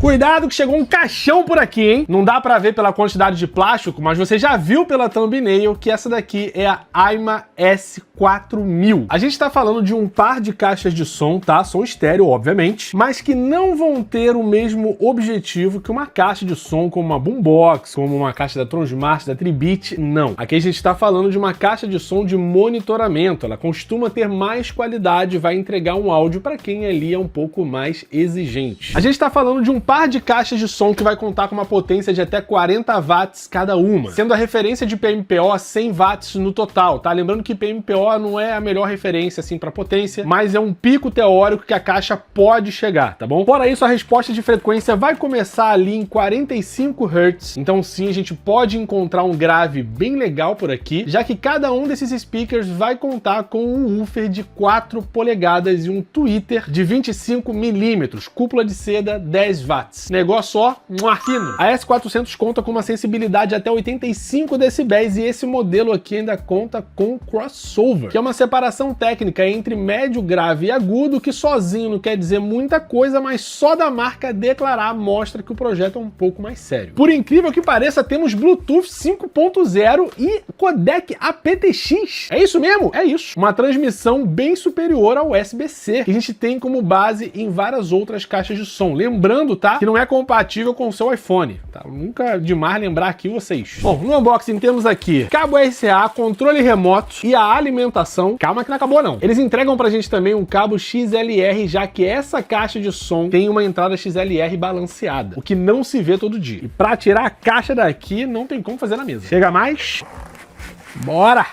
Cuidado que chegou um caixão por aqui, hein? Não dá pra ver pela quantidade de plástico, mas você já viu pela thumbnail que essa daqui é a AIMA S4000. A gente tá falando de um par de caixas de som, tá? Som estéreo, obviamente, mas que não vão ter o mesmo objetivo que uma caixa de som como uma Boombox, como uma caixa da Tronsmart, da Tribit, não. Aqui a gente tá falando de uma caixa de som de monitoramento. Ela costuma ter mais qualidade, vai entregar um áudio para quem ali é um pouco mais exigente. A gente tá falando de um par de caixas de som que vai contar com uma potência de até 40 watts cada uma, sendo a referência de PMPO a 100 watts no total, tá? Lembrando que PMPO não é a melhor referência assim para potência, mas é um pico teórico que a caixa pode chegar, tá bom? Fora isso, a resposta de frequência vai começar ali em 45 Hz, então sim, a gente pode encontrar um grave bem legal por aqui, já que cada um desses speakers vai contar com um woofer de 4 polegadas e um tweeter de 25 milímetros, cúpula de seda 10 watts. Negócio ó, fino. A S400 conta com uma sensibilidade até 85 decibéis e esse modelo aqui ainda conta com crossover, que é uma separação técnica entre médio, grave e agudo, que sozinho não quer dizer muita coisa, mas só da marca declarar mostra que o projeto é um pouco mais sério. Por incrível que pareça, temos Bluetooth 5.0 e codec aptX. É isso mesmo? É isso. Uma transmissão bem superior ao USB-C, que a gente tem como base em várias outras caixas de som. Lembrando, tá, que não é compatível com o seu iPhone. Tá? Nunca é demais lembrar aqui vocês. Bom, no unboxing temos aqui cabo RCA, controle remoto e a alimentação. Calma que não acabou não. Eles entregam pra gente também um cabo XLR, já que essa caixa de som tem uma entrada XLR balanceada, o que não se vê todo dia. E pra tirar a caixa daqui, não tem como fazer na mesa. Chega mais. Bora!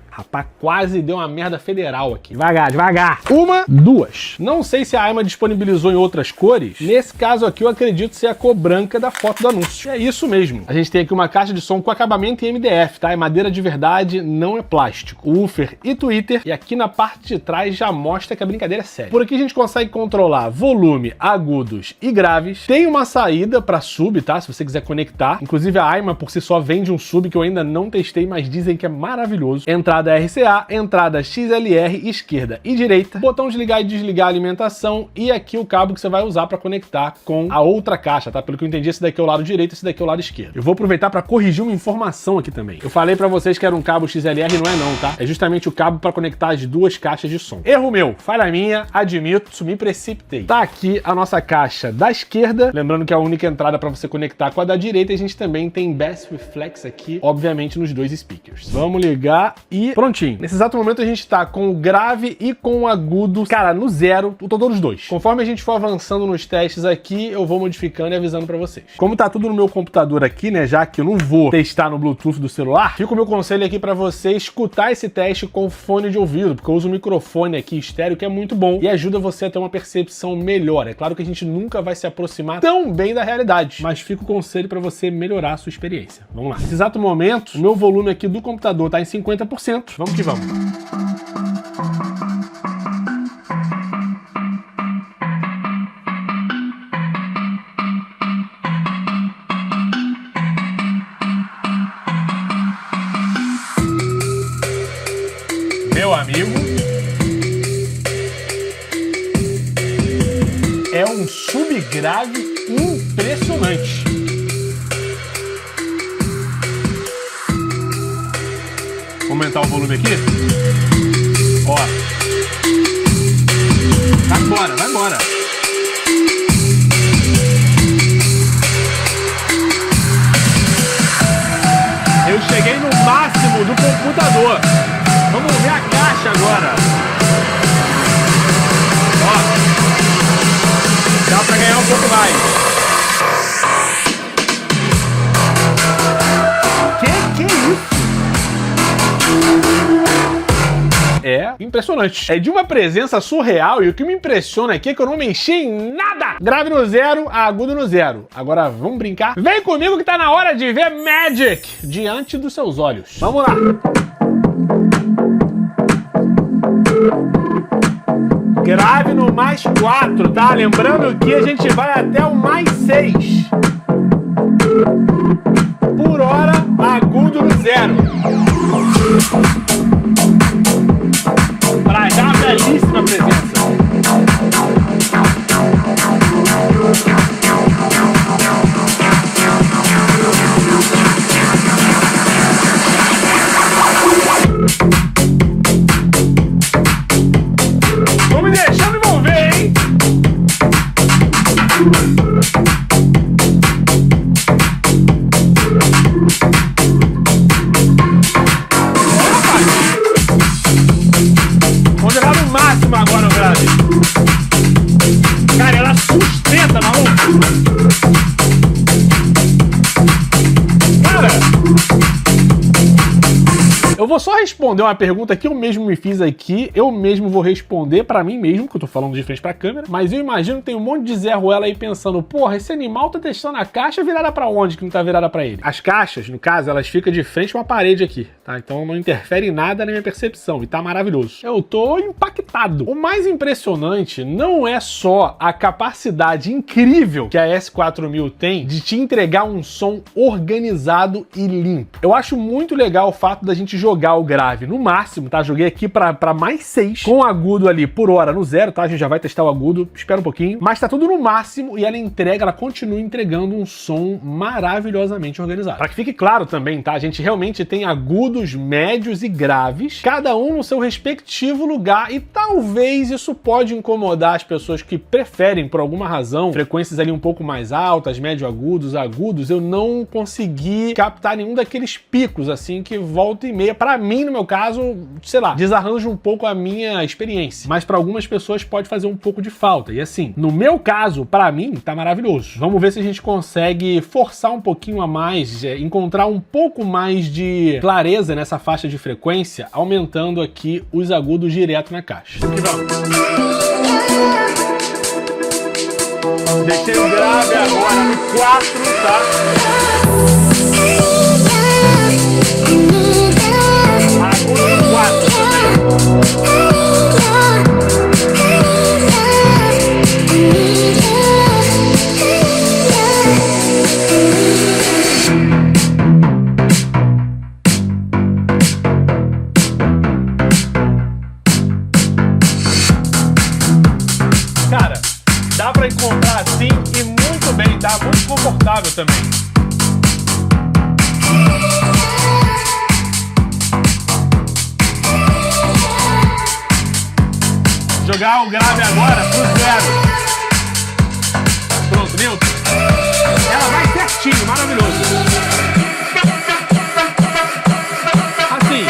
Rapaz, quase deu uma merda federal aqui. Devagar, devagar. Uma, duas. Não sei se a AIMA disponibilizou em outras cores. Nesse caso aqui, eu acredito ser a cor branca da foto do anúncio. É isso mesmo. A gente tem aqui uma caixa de som com acabamento em MDF, tá? É madeira de verdade, não é plástico. Woofer e tweeter. E aqui na parte de trás já mostra que a brincadeira é séria. Por aqui a gente consegue controlar volume, agudos e graves. Tem uma saída para sub, tá? Se você quiser conectar. Inclusive a AIMA por si só vende um sub que eu ainda não testei, mas dizem que é maravilhoso. Entrada RCA, entrada XLR, esquerda e direita, botão de ligar e desligar a alimentação e aqui o cabo que você vai usar para conectar com a outra caixa, tá? Pelo que eu entendi, esse daqui é o lado direito, esse daqui é o lado esquerdo. Eu vou aproveitar para corrigir uma informação aqui também. Eu falei para vocês que era um cabo XLR, não é não, tá? É justamente o cabo para conectar as duas caixas de som. Erro meu, falha minha, admito, me precipitei. Tá aqui a nossa caixa da esquerda, lembrando que a única entrada para você conectar com a da direita, a gente também tem Bass Reflex aqui, obviamente nos dois speakers. Vamos ligar e prontinho. Nesse exato momento a gente tá com o grave e com o agudo, cara, no zero, o total dos dois. Conforme a gente for avançando nos testes aqui, eu vou modificando e avisando pra vocês. Como tá tudo no meu computador aqui, né, já que eu não vou testar no Bluetooth do celular, fica o meu conselho aqui pra você escutar esse teste com fone de ouvido, porque eu uso um microfone aqui estéreo que é muito bom e ajuda você a ter uma percepção melhor. É claro que a gente nunca vai se aproximar tão bem da realidade, mas fica o conselho pra você melhorar a sua experiência. Vamos lá. Nesse exato momento, o meu volume aqui do computador tá em 50%. Vamos que vamos. Meu amigo, é um subgrave impressionante. Vou aumentar o volume aqui. Ó. Vai embora, vai embora. Eu cheguei no máximo do computador. Vamos ver a caixa agora. Ó. Dá pra ganhar um pouco mais. Que é isso? É impressionante. É de uma presença surreal e o que me impressiona aqui é que eu não mexi em nada. Grave no zero, agudo no zero. Agora vamos brincar? Vem comigo que tá na hora de ver Magic diante dos seus olhos. Vamos lá. Grave no mais 4, tá? Lembrando que a gente vai até o mais 6. Por hora, agudo no zero. Para já uma belíssima presença. Vou jogar no máximo agora o grave. Cara, ela sustenta, maluco. Cara, eu vou só responder uma pergunta que eu mesmo me fiz aqui. Eu mesmo vou responder pra mim mesmo, que eu tô falando de frente pra câmera. Mas eu imagino que tem um monte de Zé Ruela aí pensando: porra, esse animal tá testando a caixa virada pra onde que não tá virada pra ele? As caixas, no caso, elas ficam de frente a uma parede aqui, tá? Então não interfere em nada na minha percepção e tá maravilhoso. Eu tô impactado. O mais impressionante não é só a capacidade incrível que a S4000 tem de te entregar um som organizado e limpo. Eu acho muito legal o fato da gente jogar o grave no máximo, tá? Joguei aqui pra mais 6, com o agudo ali por hora no 0, tá? A gente já vai testar o agudo, espera um pouquinho. Mas tá tudo no máximo e ela continua entregando um som maravilhosamente organizado. Pra que fique claro também, tá? A gente realmente tem agudos, médios e graves, cada um no seu respectivo lugar, e talvez isso pode incomodar as pessoas que preferem, por alguma razão, frequências ali um pouco mais altas, médio agudos, agudos. Eu não consegui captar nenhum daqueles picos, assim, que volta e meia. Pra mim, no meu caso, sei lá, desarranja um pouco a minha experiência. Mas pra algumas pessoas pode fazer um pouco de falta. E assim, no meu caso, pra mim, tá maravilhoso. Vamos ver se a gente consegue forçar um pouquinho a mais, encontrar um pouco mais de clareza nessa faixa de frequência, aumentando aqui os agudos direto na caixa. Aqui vamos. Deixei o grave agora no 4, tá? Cara, dá pra encontrar assim e muito bem, tá? Muito confortável também. Jogar o grave agora pro 0. Pronto, Nilton. Ela vai certinho, maravilhoso. Assim,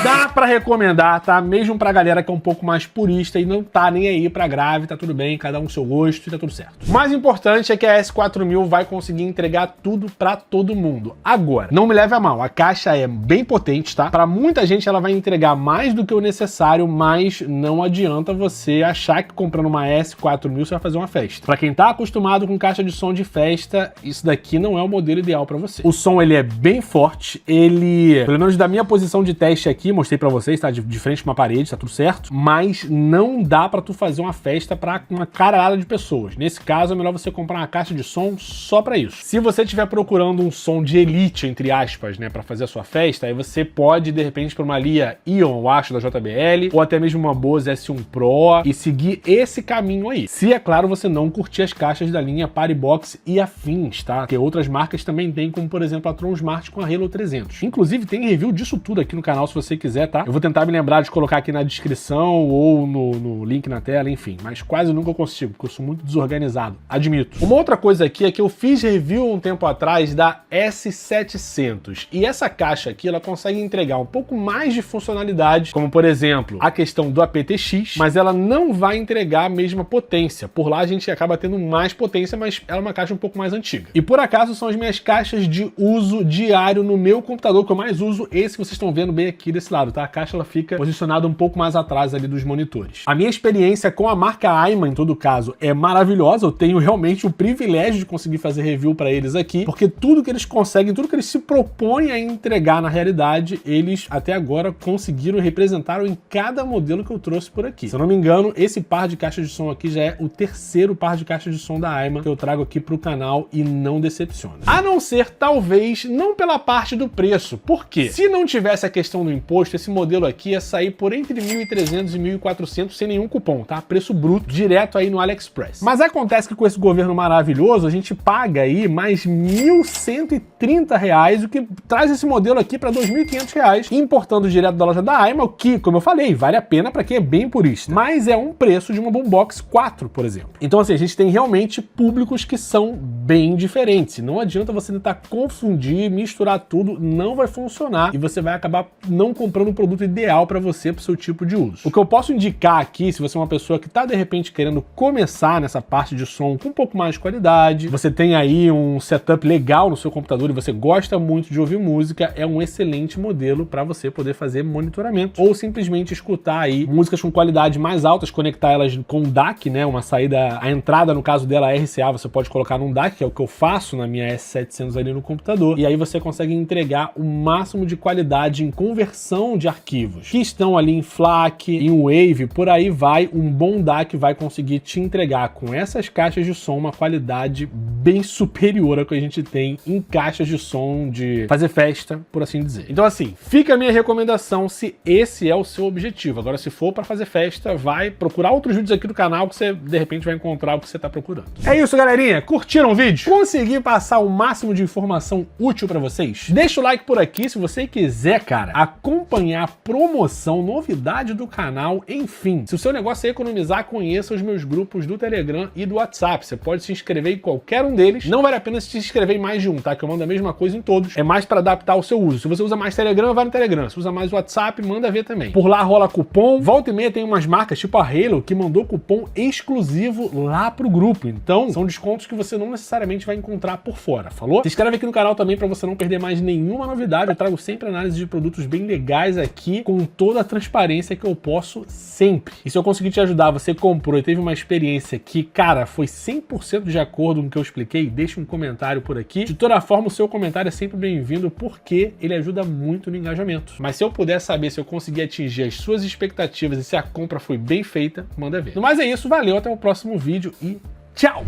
dá pra recomendar, tá? Mesmo pra galera que é um pouco mais purista e não tá nem aí pra grave, tá tudo bem, cada um seu gosto e tá tudo certo. O mais importante é que a S4000 vai conseguir entregar tudo pra todo mundo. Agora, não me leve a mal, a caixa é bem potente, tá? Pra muita gente ela vai entregar mais do que o necessário, mas não adianta você achar que comprando uma S4000 você vai fazer uma festa. Pra quem tá acostumado com caixa de som de festa, isso daqui não é o modelo ideal pra você. O som, ele é bem forte, ele, pelo menos da minha posição de teste aqui, mostrei pra vocês, tá? De frente com uma parede, tá tudo certo, mas não dá pra tu fazer uma festa pra uma caralhada de pessoas. Nesse caso, é melhor você comprar uma caixa de som só pra isso. Se você estiver procurando um som de elite, entre aspas, né, pra fazer a sua festa, aí você pode, de repente, pra uma Lia Ion, eu acho, da JBL, ou até mesmo uma Bose S1 Pro, e seguir esse caminho aí. Se, é claro, você não curtir as caixas da linha Partybox e afins, tá? Porque outras marcas também tem, como, por exemplo, a Tron Smart com a Halo 300. Inclusive, tem review disso tudo aqui no canal, se você quiser, tá? Eu vou tentar me lembrar de colocar aqui na descrição ou no link na tela, enfim. Mas quase nunca eu consigo, porque eu sou muito desorganizado, admito. Uma outra coisa aqui é que eu fiz review um tempo atrás da S700. E essa caixa aqui, ela consegue entregar um pouco mais de funcionalidade, como, por exemplo, a questão do aptX, mas ela não vai entregar a mesma potência. Por lá a gente acaba tendo mais potência, mas ela é uma caixa um pouco mais antiga. E por acaso são as minhas caixas de uso diário no meu computador, que eu mais uso, esse que vocês estão vendo bem aqui desse lado, tá? A caixa ela fica posicionada um pouco mais atrás ali dos monitores. A minha experiência com a marca Aima, em todo caso, é maravilhosa. Eu tenho realmente o privilégio de conseguir fazer review para eles aqui, porque tudo que eles conseguem, tudo que eles se propõem a entregar na realidade, eles até agora conseguiram e representaram em cada modelo que eu trouxe por aqui. Se eu não me engano, esse par de caixas de som aqui já é o terceiro par de caixas de som da Aima que eu trago aqui pro canal e não decepciona. A não ser, talvez, não pela parte do preço. Por quê? Se não tivesse a questão do imposto, esse modelo modelo aqui ia sair por entre 1.300 e 1.400 sem nenhum cupom, tá? Preço bruto, direto aí no AliExpress. Mas acontece que com esse governo maravilhoso, a gente paga aí mais R$ 1.130, o que traz esse modelo aqui para R$ 2.500, importando direto da loja da Aima, o que, como eu falei, vale a pena para quem é bem purista. Mas é um preço de uma Boombox 4, por exemplo. Então assim, a gente tem realmente públicos que são bem diferentes. Não adianta você tentar confundir, misturar tudo, não vai funcionar e você vai acabar não comprando o produto ideal para você, para o seu tipo de uso. O que eu posso indicar aqui, se você é uma pessoa que está de repente querendo começar nessa parte de som com um pouco mais de qualidade, você tem aí um setup legal no seu computador e você gosta muito de ouvir música, é um excelente modelo para você poder fazer monitoramento ou simplesmente escutar aí músicas com qualidade mais altas, conectar elas com o DAC, né, uma saída, a entrada no caso dela RCA, você pode colocar num DAC, que é o que eu faço na minha S700 ali no computador, e aí você consegue entregar o máximo de qualidade em conversão de arquivos que estão ali em FLAC, em Wave, por aí vai. Um bom DAC vai conseguir te entregar com essas caixas de som uma qualidade bem superior ao que a gente tem em caixas de som de fazer festa, por assim dizer. Então assim, fica a minha recomendação se esse é o seu objetivo. Agora, se for para fazer festa, vai procurar outros vídeos aqui do canal que você de repente vai encontrar o que você está procurando. É isso, galerinha. Curtiram o vídeo? Consegui passar o máximo de informação útil para vocês? Deixa o like por aqui se você quiser, cara, acompanhar promoção, novidade do canal, enfim. Se o seu negócio é economizar, conheça os meus grupos do Telegram e do WhatsApp. Você pode se inscrever em qualquer um deles. Não vale a pena se inscrever em mais de um, tá? Que eu mando a mesma coisa em todos. É mais para adaptar ao seu uso. Se você usa mais Telegram, vai no Telegram. Se usa mais WhatsApp, manda ver também. Por lá rola cupom. Volta e meia tem umas marcas tipo a Halo que mandou cupom exclusivo lá pro grupo. Então, são descontos que você não necessariamente vai encontrar por fora, falou? Se inscreve aqui no canal também para você não perder mais nenhuma novidade. Eu trago sempre análise de produtos bem legais aqui, com toda a transparência que eu posso sempre. E se eu conseguir te ajudar, você comprou e teve uma experiência que, cara, foi 100% de acordo com o que eu expliquei, deixa um comentário por aqui. De toda forma, o seu comentário é sempre bem-vindo, porque ele ajuda muito no engajamento. Mas se eu puder saber se eu conseguir atingir as suas expectativas e se a compra foi bem feita, manda ver. No mais é isso, valeu, até o próximo vídeo e tchau!